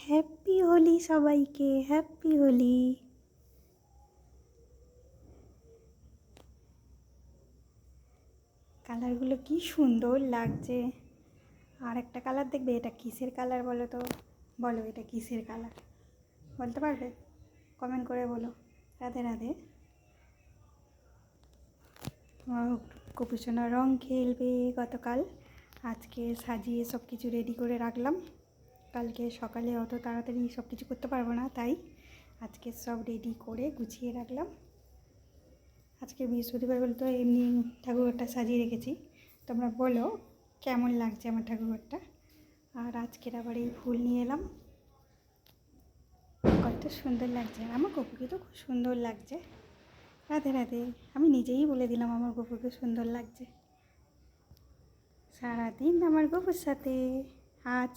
Happy Holi সবাইকে, happy Holi. কালারগুলো কি সুন্দর লাগছে। আর একটা কালার দেখবে, এটা কিসের কালার বলো তো? বলো এটা কিসের কালার বলতে পারবে? কমেন্ট করে বলো। রাধে রাধে। গোপুসোনা রং খেলবে গতকাল, আজকে সাজিয়ে সব কিছু রেডি করে রাখলাম। কালকে সকালে অত তাড়াতাড়ি সব কিছু করতে পারবো না, তাই আজকে সব রেডি করে গুছিয়ে রাখলাম। আজকে বৃহস্পতিবার বলে তো এমনি ঠাকুরঘরটা সাজিয়ে রেখেছি। তোমরা বলো কেমন লাগছে আমার ঠাকুরঘরটা। আর আজকের আবার এই ফুল নিয়ে এলাম, কত সুন্দর লাগছে। আমার গপুকে তো খুব সুন্দর লাগছে। রাধে রাধে। আমি নিজেই বলে দিলাম আমার গপুকে সুন্দর লাগছে। সারাদিন আমার গপুর সাথে আজ